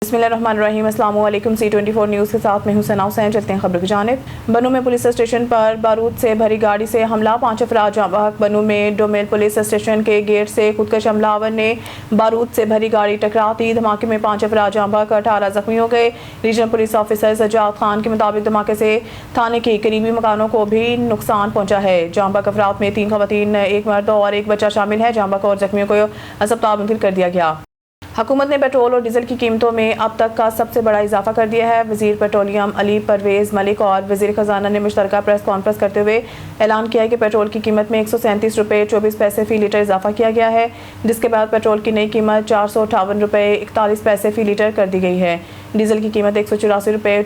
बिस्मिल्लाहिर्रहमानिर्रहीम। अस्सलाम वालेकुम। C24 न्यूज़ के साथ मैं हूं सना हुसैन। चलते हैं खबर की जानिब। बनू में पुलिस स्टेशन पर बारूद से भरी गाड़ी से हमला, 5 अफराद जाँ बहक। बनू में डोमेल पुलिस स्टेशन के गेट से खुदकश हमलावर ने बारूद से भरी गाड़ी टकरा दी। धमाके में 5 अफराद जाँ बहक, 18 जख्मी हो गए। Regional police officer Sajjad Khan के मुताबिक धमाके से थाने के करीबी मकानों को भी नुकसान पहुंचा है। जाँ बहक अफराद में 3 खवातीन, 1 मर्द और 1 बच्चा शामिल है। जाँ बहक और जख्मियों को अस्पताल मुंतकिल कर दिया गया। हुकूमत ने पेट्रोल और डीजल की कीमतों में अब तक का सबसे बड़ा इजाफा कर दिया है। वजीर पेट्रोलियम अली परवेज मलिक और वजीर खजाना ने मुश्तरका प्रेस कॉन्फ्रेंस करते हुए ऐलान किया है कि पेट्रोल की कीमत में 137 रुपये 24 पैसे फी लीटर इजाफा किया गया है, जिसके बाद पेट्रोल की नई कीमत 458 रुपये 41 पैसे फी लीटर कर दी गई है। डीजल की कीमत 184 रुपये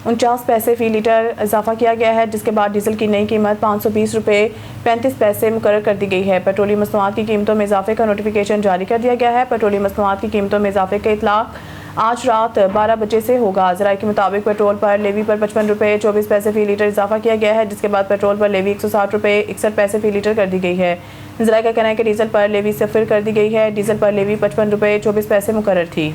49 पैसे फी लीटर इजाफा किया गया है, जिसके बाद डीजल की नई कीमत 520 रुपये 35 पैसे मुकर्रर कर दी गई है। पेट्रोलियम मसनूआत की कीमतों में इजाफे का नोटिफिकेशन जारी कर दिया गया है। पेट्रोलियम मसनूआत की कीमतों में इजाफे का इतलाक आज रात 12 बजे से होगा। ज़राए के मुताबिक पेट्रोल पर लेवी पर 55 रुपये 24 पैसे फी लीटर इजाफा किया गया है, जिसके बाद पेट्रोल पर लेवी 160 रुपये 61 पैसे फी लीटर कर दी गई है। ज़राए का कहना है कि डीजल पर लेवी 0 कर दी गई है। डीजल पर लेवी 55 रुपये 24 पैसे मुकर्रर थी।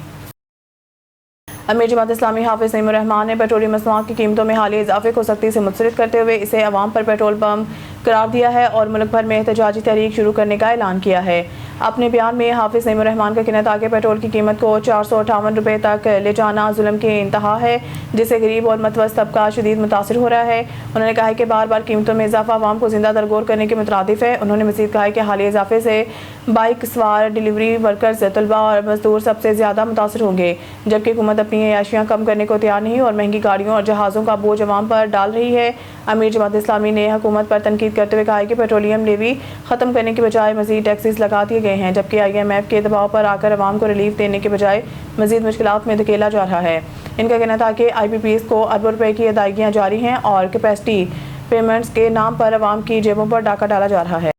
अमीर जमात इस्लामी हाफिज नईमुर रहमान ने पेट्रोलियम मसनूआत की कीमतों में हालिया इजाफे को सख्ती से मुस्तरद करते हुए इसे अवाम पर पेट्रोल बम करार दिया है और मुल्क भर में एहतजाजी तहरीक शुरू करने का ऐलान किया है। अपने बयान में हाफिज नईमुर रहमान का कहना था कि पेट्रोल की कीमत को 458 रुपये तक ले जाना जुल्म की इंतहा है, जिससे गरीब और मतवस्त तबका शदीद मुतासिर हो रहा है। उन्होंने कहा है कि बार बार कीमतों में इजाफा अवाम को जिंदा दरगोर करने के मुतरादिफ है। उन्होंने मज़ीद कहा है कि हालिया इजाफे से बाइक सवार, डिलीवरी वर्कर्स, तलबा और मजदूर सबसे ज़्यादा मुतासिर होंगे, जबकि हुकूमत अपनी अयाशियाँ कम करने को तैयार नहीं और महंगी गाड़ियों और जहाज़ों का बोझ अवाम पर डाल रही है। अमीर जमात इस्लामी ने हुकूमत पर तनकीद करते हुए कहा है कि पेट्रोलियम लेवी ख़त्म करने के बजाय मज़ीद टैक्सेस लगा दिए गए हैं, जबकि IMF के दबाव पर आकर अवाम को रिलीफ देने के बजाय मज़ीद मुश्किलात में धकेला जा रहा है। इनका कहना था कि IPPs को अरबों रुपए की अदायगियाँ जारी हैं और कैपेसिटी पेमेंट्स के नाम पर अवाम की जेबों पर डाका डाला जा रहा है।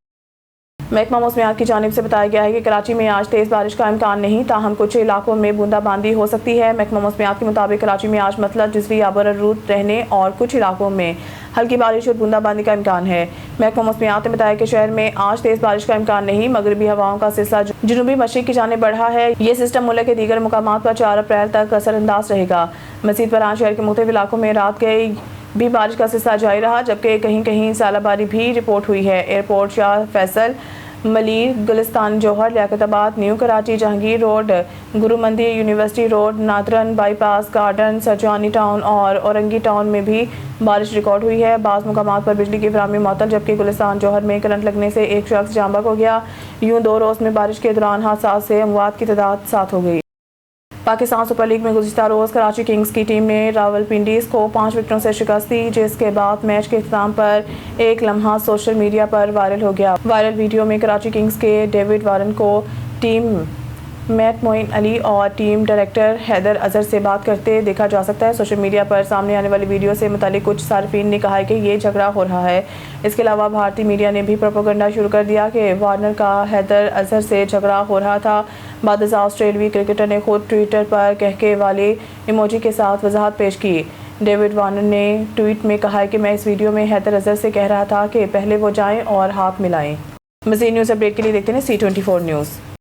महकमा मौसमियात की जानिब से बताया गया है कि कराची में आज तेज़ बारिश का इम्कान नहीं, ताहम कुछ इलाकों में बूंदाबांदी हो सकती है। महकमा मौसमियात के मुताबिक कराची में आज मतलत बिजली आबरूद रहने और कुछ इलाकों में हल्की बारिश और बूंदाबांदी का इम्कान है। महकमा मौसमियात ने बताया कि शहर में आज तेज़ बारिश का इम्कान नहीं, मगरबी हवाओं का सिलसिला जनूबी मशरिक की जानिब बढ़ा है। ये सिस्टम मुल्क के दीगर मुकामात पर 4 अप्रैल तक असरअंदाज रहेगा। मज़ीद बरान शहर के मुख्तलिफ इलाकों में रात गई भी बारिश का सिलसिला जारी रहा, जबकि कहीं कहीं सालाबारी भी रिपोर्ट हुई है। एयरपोर्ट, शाह फैसल, मलीर, गुलिस्तान, जौहर, लियाकताबाद, न्यू कराची, जहांगीर रोड, गुरु मंदिर, university road, northern bypass, garden, Sarjani town और औरंगी टाउन में भी बारिश रिकॉर्ड हुई है। बाज़ मुकामात पर बिजली की फराहमी मुअत्तल, जबकि गुलिस्तान जौहर में करंट लगने से एक शख्स जाँ बहक हो गया। यूं 2 रोज़ में बारिश के दौरान हादसात से अमवात की तादाद 7 हो गई। पाकिस्तान सुपर लीग में गुज़िश्ता रोज़ कराची किंग्स की टीम ने रावलपिंडीज़ को 5 विकेटों से शिकस्त दी, जिसके बाद मैच के इख्तिताम पर एक लम्हा सोशल मीडिया पर वायरल हो गया। वायरल वीडियो में कराची किंग्स के डेविड वारन को टीम मैट मोइन अली और टीम डायरेक्टर हैदर अजहर से बात करते देखा जा सकता है। सोशल मीडिया पर सामने आने वाली वीडियो से मुतालिक कुछ सार्फिन ने कहा है कि ये झगड़ा हो रहा है। इसके अलावा भारतीय मीडिया ने भी प्रोपेगेंडा शुरू कर दिया कि वार्नर का हैदर अजहर से झगड़ा हो रहा था। बादशाह ऑस्ट्रेलवी क्रिकेटर ने खुद ट्विटर पर कहके वाले इमोजी के साथ वजाहत पेश की। डेविड वार्नर ने ट्वीट में कहा है कि मैं इस वीडियो में हैदर अजहर से कह रहा था कि पहले वो जाएं और हाथ मिलाएं। मज़ीद न्यूज़ अपडेट के लिए देखते हैं C24 न्यूज़।